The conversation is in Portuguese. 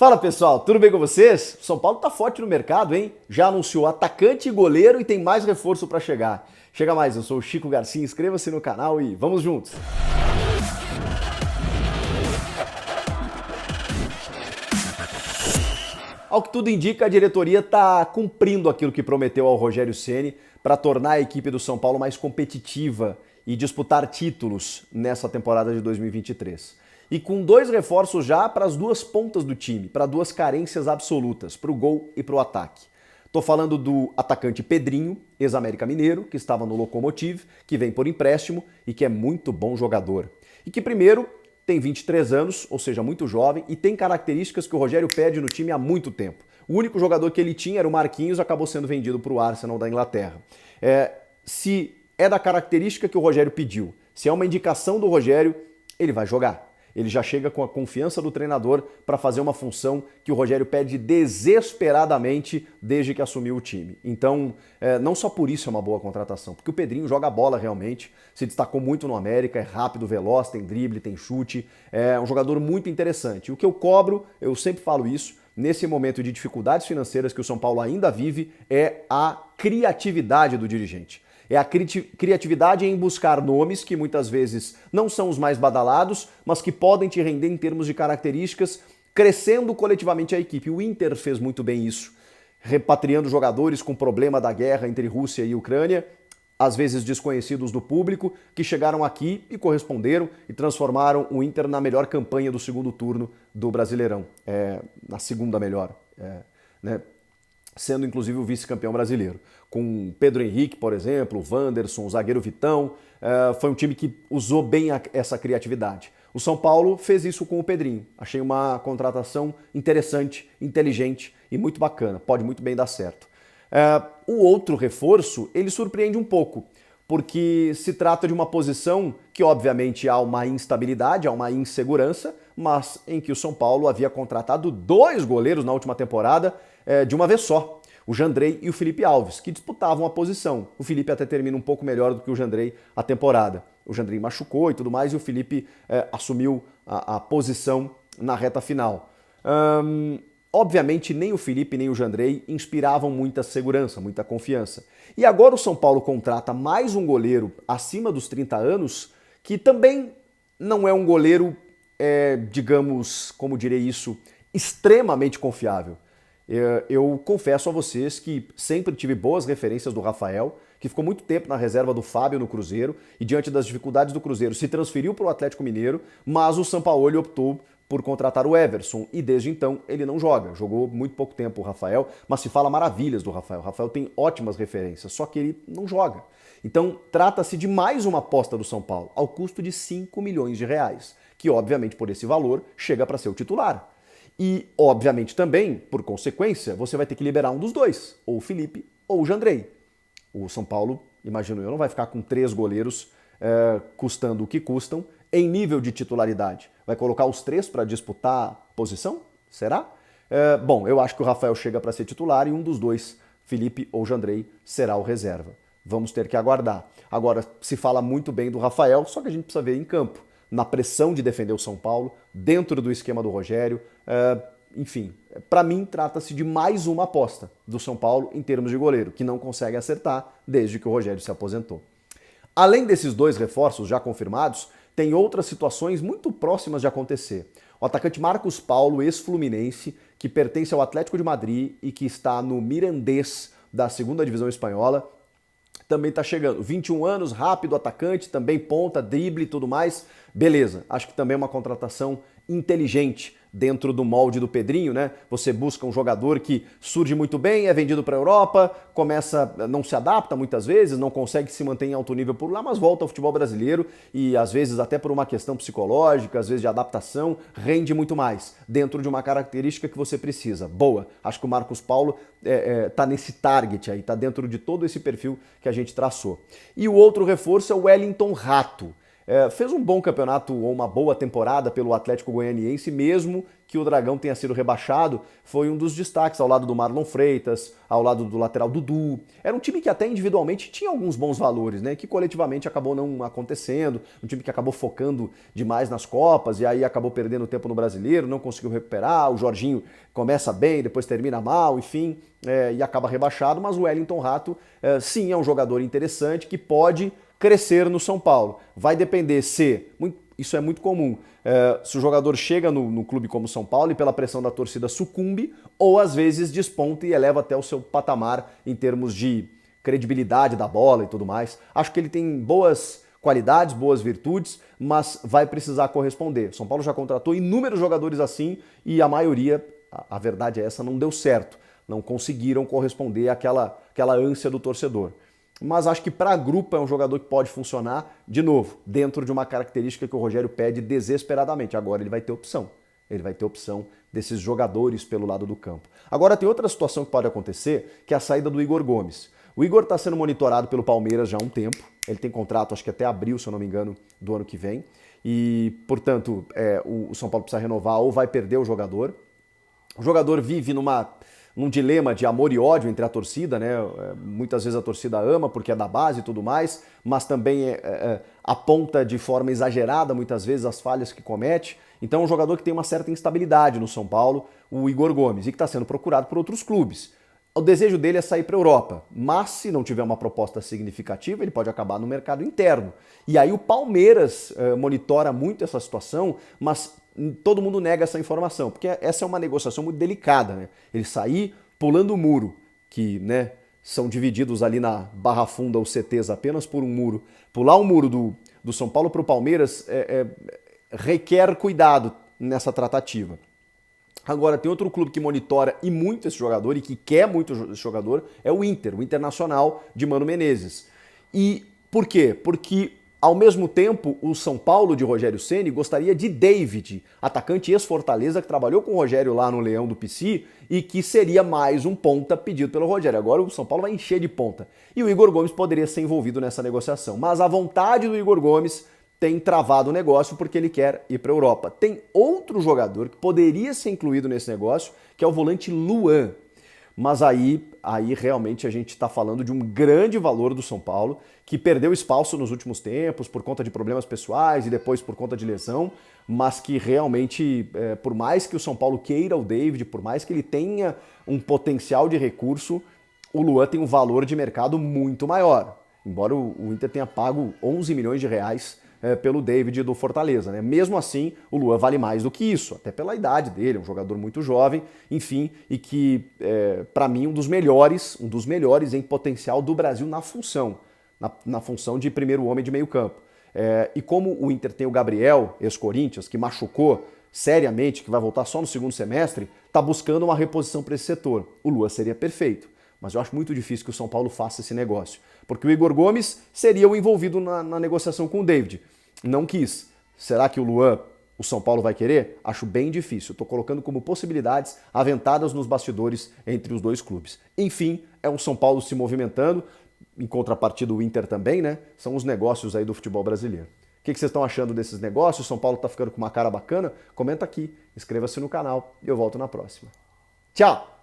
Fala pessoal, tudo bem com vocês? São Paulo tá forte no mercado, hein? Já anunciou atacante e goleiro e tem mais reforço para chegar. Chega mais, eu sou o Chico Garcia, inscreva-se no canal e vamos juntos! Ao que tudo indica, a diretoria está cumprindo aquilo que prometeu ao Rogério Ceni para tornar a equipe do São Paulo mais competitiva e disputar títulos nessa temporada de 2023. E com dois reforços já para as duas pontas do time, para duas carências absolutas, para o gol e para o ataque. Estou falando do atacante Pedrinho, ex-América Mineiro, que estava no Lokomotiv, que vem por empréstimo e que é muito bom jogador. E que primeiro tem 23 anos, ou seja, muito jovem, e tem características que o Rogério pede no time há muito tempo. O único jogador que ele tinha era o Marquinhos, acabou sendo vendido para o Arsenal da Inglaterra. Se é da característica que o Rogério pediu, se é uma indicação do Rogério, ele vai jogar. Ele já chega com a confiança do treinador para fazer uma função que o Rogério pede desesperadamente desde que assumiu o time. Então, não só por isso é uma boa contratação, porque o Pedrinho joga bola realmente, se destacou muito no América, é rápido, veloz, tem drible, tem chute, é um jogador muito interessante. O que eu cobro, eu sempre falo isso, nesse momento de dificuldades financeiras que o São Paulo ainda vive, é a criatividade do dirigente. É a criatividade em buscar nomes que muitas vezes não são os mais badalados, mas que podem te render em termos de características, crescendo coletivamente a equipe. O Inter fez muito bem isso, repatriando jogadores com problema da guerra entre Rússia e Ucrânia, às vezes desconhecidos do público, que chegaram aqui e corresponderam e transformaram o Inter na melhor campanha do segundo turno do Brasileirão, na segunda melhor, né? Sendo inclusive o vice-campeão brasileiro. Com Pedro Henrique, por exemplo, o Wanderson, o zagueiro Vitão, foi um time que usou bem essa criatividade. O São Paulo fez isso com o Pedrinho. Achei uma contratação interessante, inteligente e muito bacana. Pode muito bem dar certo. O outro reforço, ele surpreende um pouco, porque se trata de uma posição que obviamente há uma instabilidade, há uma insegurança, mas em que o São Paulo havia contratado dois goleiros na última temporada de uma vez só, o Jandrei e o Felipe Alves, que disputavam a posição. O Felipe até termina um pouco melhor do que o Jandrei a temporada. O Jandrei machucou e tudo mais, e o Felipe assumiu a posição na reta final. Obviamente, nem o Felipe nem o Jandrei inspiravam muita segurança, muita confiança. E agora o São Paulo contrata mais um goleiro acima dos 30 anos, que também não é um goleiro, digamos, como direi isso, extremamente confiável. Eu confesso a vocês que sempre tive boas referências do Rafael, que ficou muito tempo na reserva do Fábio no Cruzeiro e diante das dificuldades do Cruzeiro se transferiu para o Atlético Mineiro, mas o Sampaoli optou por contratar o Everson e desde então ele não joga. Jogou muito pouco tempo o Rafael, mas se fala maravilhas do Rafael. O Rafael tem ótimas referências, só que ele não joga. Então trata-se de mais uma aposta do São Paulo, ao custo de 5 milhões de reais, que obviamente por esse valor chega para ser o titular. E, obviamente, também, por consequência, você vai ter que liberar um dos dois, ou o Felipe ou o Jandrei. O São Paulo, imagino eu, não vai ficar com 3 goleiros custando o que custam em nível de titularidade. Vai colocar os 3 para disputar a posição? Será? Bom, eu acho que o Rafael chega para ser titular e um dos dois, Felipe ou Jandrei, será o reserva. Vamos ter que aguardar. Agora, se fala muito bem do Rafael, só que a gente precisa ver em campo, na pressão de defender o São Paulo, dentro do esquema do Rogério. Enfim, para mim trata-se de mais uma aposta do São Paulo em termos de goleiro, que não consegue acertar desde que o Rogério se aposentou. Além desses dois reforços já confirmados, tem outras situações muito próximas de acontecer. O atacante Marcos Paulo, ex-fluminense, que pertence ao Atlético de Madrid e que está no Mirandés da segunda divisão espanhola, também está chegando. 21 anos, rápido, atacante, também ponta, drible e tudo mais. Beleza, acho que também é uma contratação inteligente dentro do molde do Pedrinho, né? Você busca um jogador que surge muito bem, é vendido para a Europa, não se adapta muitas vezes, não consegue se manter em alto nível por lá, mas volta ao futebol brasileiro e às vezes até por uma questão psicológica, às vezes de adaptação, rende muito mais dentro de uma característica que você precisa. Boa, acho que o Marcos Paulo tá nesse target aí, tá dentro de todo esse perfil que a gente traçou. E o outro reforço é o Wellington Rato. Fez um bom campeonato ou uma boa temporada pelo Atlético Goianiense, mesmo que o Dragão tenha sido rebaixado foi um dos destaques, ao lado do Marlon Freitas, ao lado do lateral Dudu. Era um time que até individualmente tinha alguns bons valores, né? Que coletivamente acabou não acontecendo, um time que acabou focando demais nas Copas e aí acabou perdendo tempo no Brasileiro, não conseguiu recuperar, o Jorginho começa bem, depois termina mal, enfim, e acaba rebaixado, mas o Wellington Rato, sim, é um jogador interessante que pode crescer no São Paulo. Vai depender se, isso é muito comum, se o jogador chega no clube como São Paulo e pela pressão da torcida sucumbe, ou às vezes desponta e eleva até o seu patamar em termos de credibilidade da bola e tudo mais. Acho que ele tem boas qualidades, boas virtudes, mas vai precisar corresponder. São Paulo já contratou inúmeros jogadores assim e a maioria, a verdade é essa, não deu certo. Não conseguiram corresponder àquela ânsia do torcedor. Mas acho que para grupo é um jogador que pode funcionar, de novo, dentro de uma característica que o Rogério pede desesperadamente. Agora ele vai ter opção. Ele vai ter opção desses jogadores pelo lado do campo. Agora tem outra situação que pode acontecer, que é a saída do Igor Gomes. O Igor está sendo monitorado pelo Palmeiras já há um tempo. Ele tem contrato, acho que até abril, se eu não me engano, do ano que vem. E, portanto, o São Paulo precisa renovar ou vai perder o jogador. O jogador vive num dilema de amor e ódio entre a torcida, né? Muitas vezes a torcida ama porque é da base e tudo mais, mas também aponta de forma exagerada muitas vezes as falhas que comete. Então é um jogador que tem uma certa instabilidade no São Paulo, o Igor Gomes, e que está sendo procurado por outros clubes. O desejo dele é sair para a Europa, mas se não tiver uma proposta significativa, ele pode acabar no mercado interno. E aí o Palmeiras monitora muito essa situação, mas todo mundo nega essa informação, porque essa é uma negociação muito delicada, né? Ele sair pulando o muro, que, né, são divididos ali na Barra Funda os CTs apenas por um muro. Pular o muro do São Paulo para o Palmeiras requer cuidado nessa tratativa. Agora, tem outro clube que monitora e muito esse jogador e que quer muito esse jogador, é o Inter, o Internacional de Mano Menezes. E por quê? Porque, ao mesmo tempo, o São Paulo de Rogério Ceni gostaria de David, atacante ex-Fortaleza que trabalhou com o Rogério lá no Leão do Pici e que seria mais um ponta pedido pelo Rogério. Agora o São Paulo vai encher de ponta. E o Igor Gomes poderia ser envolvido nessa negociação. Mas a vontade do Igor Gomes tem travado o negócio porque ele quer ir para a Europa. Tem outro jogador que poderia ser incluído nesse negócio, que é o volante Luan. Mas aí realmente a gente está falando de um grande valor do São Paulo, que perdeu espaço nos últimos tempos por conta de problemas pessoais e depois por conta de lesão, mas que realmente, por mais que o São Paulo queira o David, por mais que ele tenha um potencial de recurso, o Luan tem um valor de mercado muito maior. Embora o Inter tenha pago 11 milhões de reais pelo David do Fortaleza, né? Mesmo assim, o Luan vale mais do que isso, até pela idade dele, é um jogador muito jovem, enfim, e que, para mim, um dos melhores em potencial do Brasil na função de primeiro homem de meio campo. E como o Inter tem o Gabriel, ex-Corinthians, que machucou seriamente, que vai voltar só no segundo semestre, está buscando uma reposição para esse setor. O Luan seria perfeito. Mas eu acho muito difícil que o São Paulo faça esse negócio. Porque o Igor Gomes seria o envolvido na negociação com o David. Não quis. Será que o Luan, o São Paulo vai querer? Acho bem difícil. Estou colocando como possibilidades aventadas nos bastidores entre os dois clubes. Enfim, é um São Paulo se movimentando. Em contrapartida, o Inter também, né? São os negócios aí do futebol brasileiro. O que vocês estão achando desses negócios? O São Paulo está ficando com uma cara bacana? Comenta aqui, inscreva-se no canal e eu volto na próxima. Tchau!